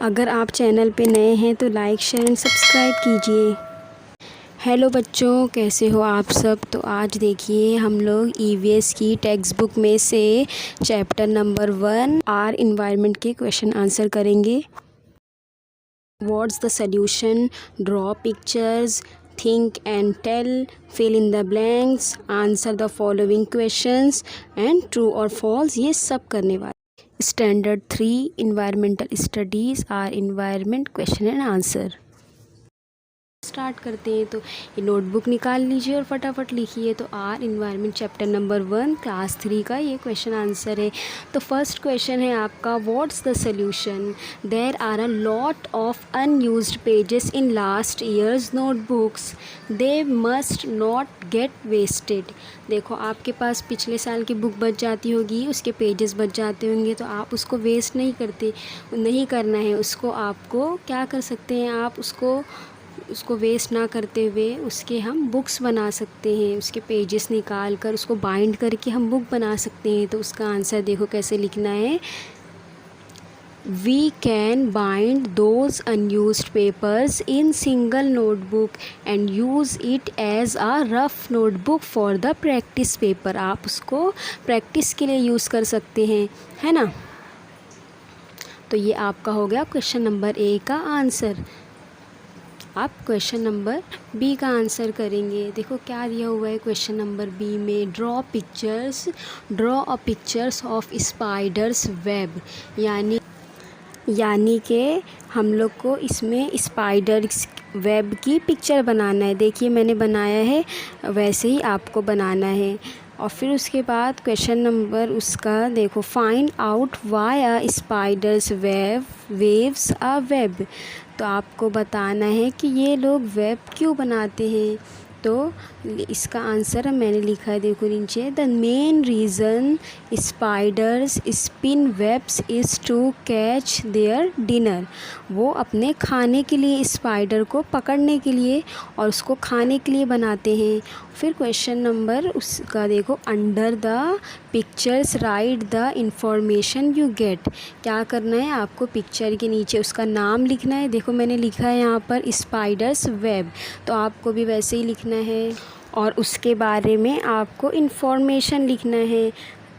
अगर आप चैनल पे नए हैं तो लाइक शेयर एंड सब्सक्राइब कीजिए। हेलो बच्चों, कैसे हो आप सब। तो आज देखिए हम लोग ईवीएस की टेक्स्ट बुक में से चैप्टर नंबर 1 आर इन्वायरमेंट के क्वेश्चन आंसर करेंगे। What's the solution, draw pictures, think and tell, fill in the blanks, answer the following questions and true or false, ये सब करने वाले। Standard 3 environmental studies our environment question and answer. Start करते हैं। तो ये notebook निकाल लीजिए और फटाफट लिखिए। तो are environment chapter number 1 class 3 का ये क्वेश्चन आंसर है। तो फर्स्ट क्वेश्चन है आपका, what's the solution, there are a lot of unused pages in last years notebooks, they must not get wasted. देखो आपके पास पिछले साल की बुक बच जाती होगी, उसके पेजेस बच जाते होंगे, तो आप उसको वेस्ट नहीं करना है। उसको आपको क्या कर सकते हैं, आप उसको वेस्ट ना करते हुए उसके हम बुक्स बना सकते हैं। उसके पेजेस निकाल कर उसको बाइंड करके हम बुक बना सकते हैं। तो उसका आंसर देखो कैसे लिखना है। We can bind those unused papers in single notebook and use it as a rough notebook for the practice paper। आप उसको प्रैक्टिस के लिए यूज़ कर सकते हैं, है ना। तो ये आपका हो गया क्वेश्चन नंबर ए का आंसर। आप क्वेश्चन नंबर बी का आंसर करेंगे। देखो क्या दिया हुआ है क्वेश्चन नंबर बी में, draw a pictures of spiders web, यानी कि हम लोग को इसमें स्पाइडर्स वेब की पिक्चर बनाना है। देखिए मैंने बनाया है, वैसे ही आपको बनाना है। और फिर उसके बाद क्वेश्चन नंबर उसका देखो, find out why a spiders waves a web. तो आपको बताना है कि ये लोग वेब क्यों बनाते हैं। तो इसका आंसर मैंने लिखा है, देखो नीचे, the main reason spiders spin webs is to catch their dinner. वो अपने खाने के लिए स्पाइडर को पकड़ने के लिए और उसको खाने के लिए बनाते हैं। फिर क्वेश्चन नंबर उसका देखो, under the pictures right the information you get. क्या करना है आपको, पिक्चर के नीचे उसका नाम लिखना है। देखो मैंने लिखा है यहाँ पर स्पाइडर्स वेब, तो आपको भी वैसे ही लिखना है और उसके बारे में आपको इन्फॉर्मेशन लिखना है।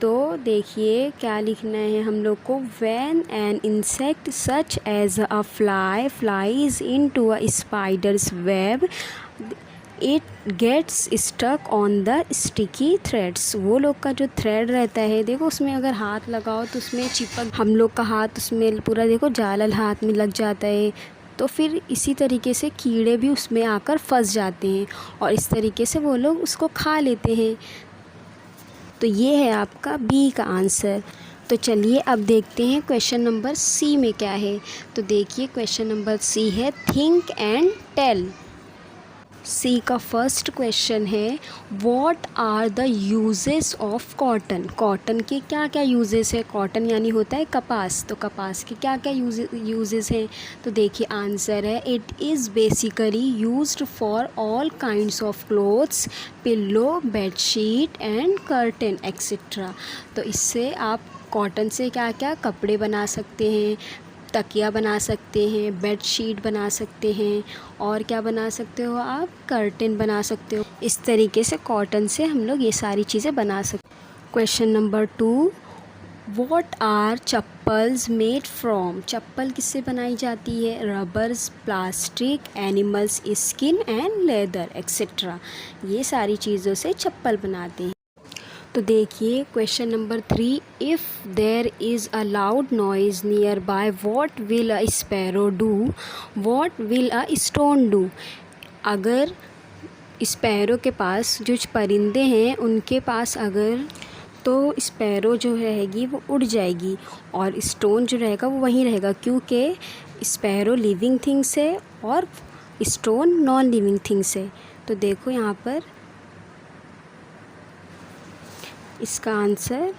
तो देखिए क्या लिखना है हम लोग को, when an insect such as a flies into a spider's web it gets stuck on the sticky threads. वो लोग का जो थ्रेड रहता है, देखो उसमें अगर हाथ लगाओ तो उसमें चिपक, हम लोग का हाथ उसमें पूरा देखो जाल हाथ में लग जाता है। तो फिर इसी तरीके से कीड़े भी उसमें आकर फंस जाते हैं और इस तरीके से वो लोग उसको खा लेते हैं। तो ये है आपका बी का आंसर। तो चलिए अब देखते हैं क्वेश्चन नंबर सी में क्या है। तो देखिए क्वेश्चन नंबर सी है, थिंक एंड टेल। सी का फर्स्ट क्वेश्चन है, what are the uses of cotton. Cotton के क्या क्या यूजेस है। कॉटन यानी होता है कपास, तो कपास के क्या क्या यूजेस हैं। तो देखिए आंसर है, it is basically used for all kinds of clothes, pillow, bedsheet and curtain etcetera. तो इससे आप कॉटन से क्या क्या कपड़े बना सकते हैं, तकिया बना सकते हैं, बेड शीट बना सकते हैं, और क्या बना सकते हो आप, कर्टेन बना सकते हो। इस तरीके से कॉटन से हम लोग ये सारी चीज़ें बना सकते हैं। Question number 2, what are chappals made from. Chappal किससे बनाई जाती है, rubbers, plastic, animals skin and leather etcetera. ये सारी चीज़ों से चप्पल बनाते हैं। तो देखिए question number 3, if there is a loud noise near by what will a sparrow do, what will a stone do. अगर स्पैरो के पास, जो परिंदे हैं उनके पास अगर, तो स्पैरो जो रहेगी वो उड़ जाएगी और स्टोन जो रहेगा वो वहीं रहेगा, क्योंकि स्पैरो लिविंग थिंग्स है और स्टोन नॉन लिविंग थिंग्स है। तो देखो यहाँ पर इसका answer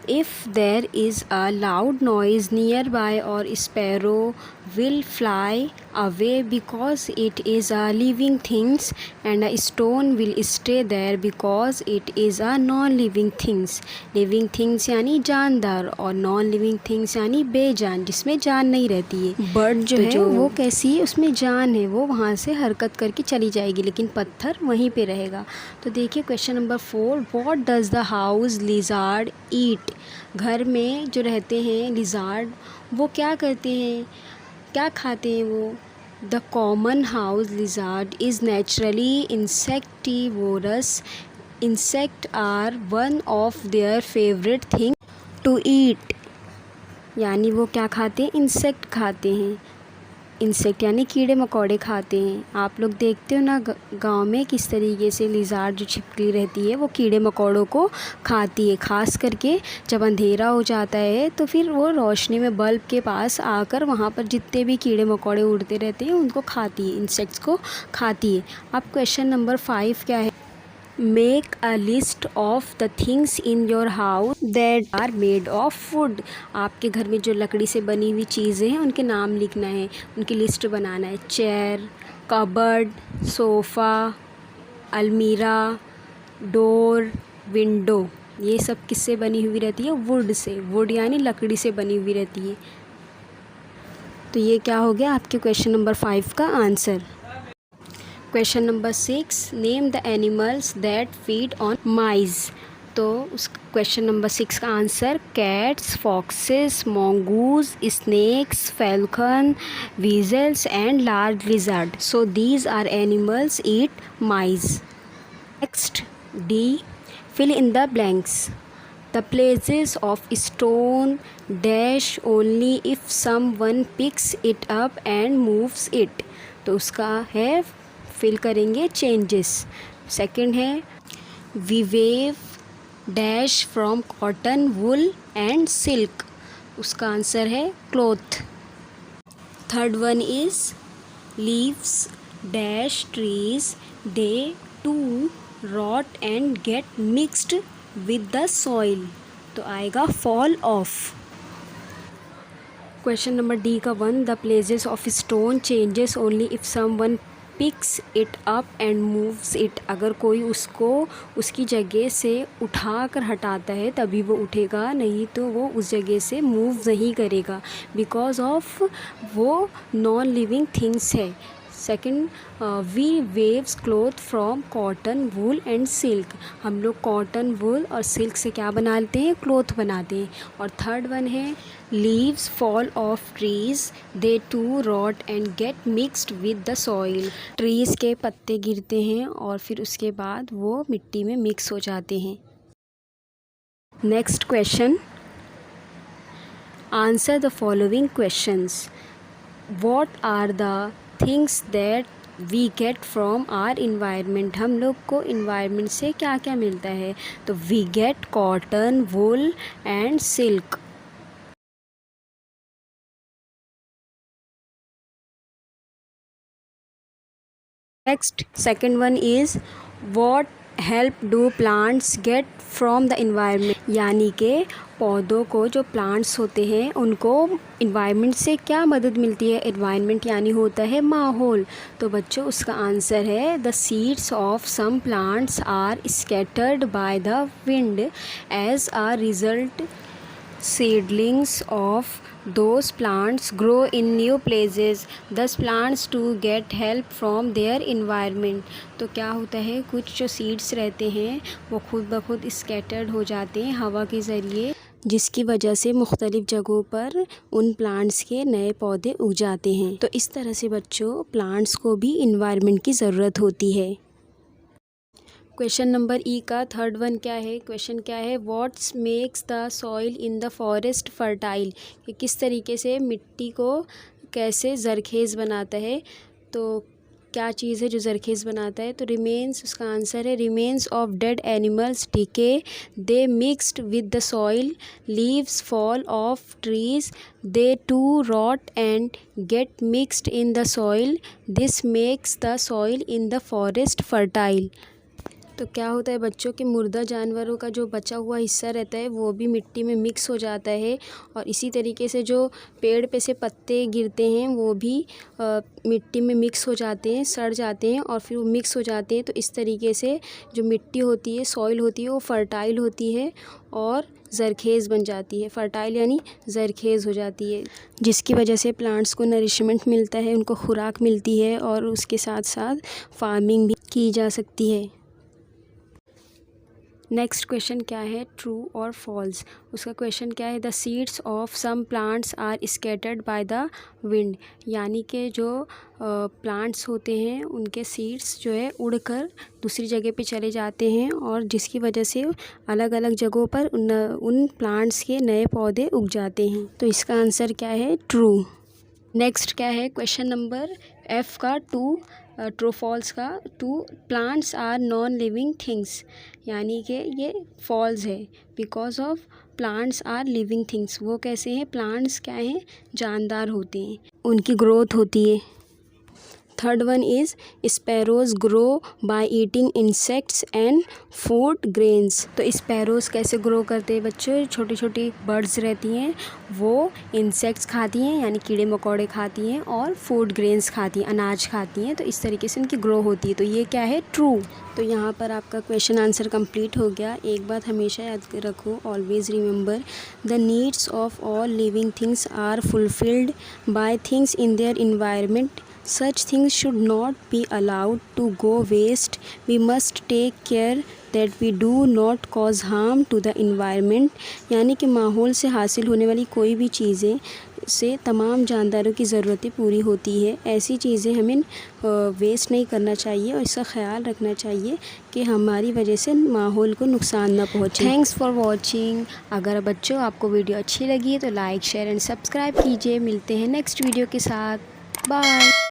If there is a loud noise nearby, or sparrow will fly away because it is a living things, and a stone will stay there because it is a non-living things. living things यानी जानदार, और non-living things यानी बेजान, जिसमें जान नहीं रहती है। बर्ड जो है वो कैसी है, उसमें जान है, वो वहाँ से हरकत करके चली जाएगी, लेकिन पत्थर वहीं पे रहेगा। तो देखिए question number 4, what does the house lizard eat. घर में जो रहते हैं लिज़ार्ड, वो क्या करते हैं, क्या खाते हैं वो। The common house lizard is naturally insectivorous. Insect are one of their favourite thing to eat. यानी वो क्या खाते हैं, इंसेक्ट खाते हैं। इंसेक्ट यानी कीड़े मकोड़े खाते हैं। आप लोग देखते हो ना गांव में किस तरीके से लिज़ार्ड जो छिपकली रहती है वो कीड़े मकोड़ों को खाती है। ख़ास करके जब अंधेरा हो जाता है तो फिर वो रोशनी में बल्ब के पास आकर वहाँ पर जितने भी कीड़े मकोड़े उड़ते रहते हैं उनको खाती है, इंसेक्ट्स को खाती है। अब क्वेश्चन नंबर 5 क्या है, make a list of the things in your house that are made of wood. आपके घर में जो लकड़ी से बनी हुई चीज़ें हैं उनके नाम लिखना है, उनकी लिस्ट बनाना है। चेयर, कबर्ड, सोफ़ा, अलमीरा, डोर, विंडो, ये सब किससे बनी हुई रहती है, वुड से। वुड यानी लकड़ी से बनी हुई रहती है। तो ये क्या हो गया आपके क्वेश्चन नंबर 5 का answer. Question number 6, name the animals that feed on mice. तो उस क्वेश्चन नंबर 6 का answer cats, foxes, mongoose, snakes, falcon, weasels and large lizard. So these are animals eat mice. Next D, fill in the blanks. The places of stone dash only if someone picks it up and moves it. तो उसका है fill करेंगे changes. Second है we weave dash from cotton, wool and silk. उसका answer है cloth. Third one is leaves dash trees, they too rot and get mixed with the soil. तो आएगा fall off. Question number D का 1, the places of stone changes only if someone picks it up and moves it. अगर कोई उसको उसकी जगह से उठा कर हटाता है तभी वो उठेगा, नहीं तो वो उस जगह से मूव नहीं करेगा, बिकॉज ऑफ वो नॉन लिविंग थिंग्स है। Second, we weaves cloth from cotton, wool and silk. हम लोग कॉटन, वूल और सिल्क से क्या बनाते हैं, क्लॉथ बनाते हैं। और थर्ड वन है leaves fall off trees, they too rot and get mixed with the soil. Trees के पत्ते गिरते हैं और फिर उसके बाद वो मिट्टी में मिक्स हो जाते हैं। Next question, answer the following questions. What are the things that we get from our environment. हम लोग को इन्वायरमेंट से क्या क्या मिलता है, तो we get cotton, wool and silk. Next second one is what help do plants get from the environment. यानी कि पौधों को, जो प्लांट्स होते हैं उनको इन्वायरमेंट से क्या मदद मिलती है। इन्वायरमेंट यानी होता है माहौल। तो बच्चों उसका आंसर है the seeds of some plants are scattered by the wind, as a result seedlings of those plants grow in new places, thus plants to get help from their environment। तो क्या होता है, कुछ जो सीड्स रहते हैं वो खुद ब खुद स्कैटर्ड हो जाते हैं हवा के ज़रिए, जिसकी वजह से मुख्तलिफ़ जगहों पर उन प्लांट्स के नए पौधे उग जाते हैं। तो इस तरह से बच्चों प्लांट्स को भी इन्वायरमेंट की ज़रूरत होती है। क्वेश्चन नंबर ई का थर्ड वन क्या है, क्वेश्चन क्या है, what's makes the soil in the forest fertile. कि किस तरीके से मिट्टी को कैसे ज़रखेज़ बनाता है। तो क्या चीज़ है जो ज़रखेज़ बनाता है, तो रिमेन्स, उसका आंसर है remains of dead animals decay, they mixed with the soil, leaves fall off trees, they too rot and get mixed in the soil, this makes the soil in the forest fertile. तो क्या होता है बच्चों के मुर्दा जानवरों का जो बचा हुआ हिस्सा रहता है वो भी मिट्टी में मिक्स हो जाता है, और इसी तरीके से जो पेड़ पे से पत्ते गिरते हैं वो भी मिट्टी में मिक्स हो जाते हैं, सड़ जाते हैं और फिर वो मिक्स हो जाते हैं। तो इस तरीके से जो मिट्टी होती है, सॉइल होती है, वो फर्टाइल होती है और ज़रखेज़ बन जाती है। फर्टाइल यानी ज़रखेज़ हो जाती है, जिसकी वजह से प्लांट्स को नरिशमेंट मिलता है, उनको खुराक मिलती है और उसके साथ साथ फार्मिंग भी की जा सकती है। नेक्स्ट क्वेश्चन क्या है, ट्रू और फॉल्स। उसका क्वेश्चन क्या है, the seeds of some plants are scattered by the wind, यानी कि जो प्लांट्स होते हैं उनके सीड्स जो है उड़कर दूसरी जगह पे चले जाते हैं, और जिसकी वजह से अलग अलग जगहों पर उन प्लांट्स के नए पौधे उग जाते हैं। तो इसका आंसर क्या है, ट्रू। नेक्स्ट क्या है, क्वेश्चन नंबर एफ का ट्रू फॉल्स का, two plants are non living things, यानी कि ये फॉल्स है। Because of plants are living things, वो कैसे हैं, प्लांट्स क्या हैं, जानदार होते हैं, उनकी ग्रोथ होती है। Third one is sparrows grow by eating insects and food grains. तो स्पैरोज़ कैसे ग्रो करते हैं बच्चों, छोटी छोटी बर्ड्स रहती हैं, वो इंसेक्ट्स खाती हैं यानी कीड़े मकोड़े खाती हैं, और फूड ग्रेन्स खाती हैं, अनाज खाती हैं। तो इस तरीके से उनकी ग्रो होती है। तो ये क्या है, ट्रू। तो यहाँ पर आपका क्वेश्चन आंसर कंप्लीट हो गया। एक बात हमेशा याद रखो, always remember the needs of all living things are fulfilled by things in their environment. Such things should not be allowed to go waste. We must take care that we do not cause harm to the environment. यानी कि माहौल से हासिल होने वाली कोई भी चीज़ें से तमाम जानदारों की ज़रूरतें पूरी होती है। ऐसी चीज़ें हमें वेस्ट नहीं करना चाहिए और इसका ख्याल रखना चाहिए कि हमारी वजह से माहौल को नुकसान ना पहुँचे। Thanks for watching. अगर बच्चों आपको वीडियो अच्छी लगी है तो लाइक, शेयर एंड सब्सक्राइब कीजिए। मिलते हैं नेक्स्ट वीडियो के साथ। बाय।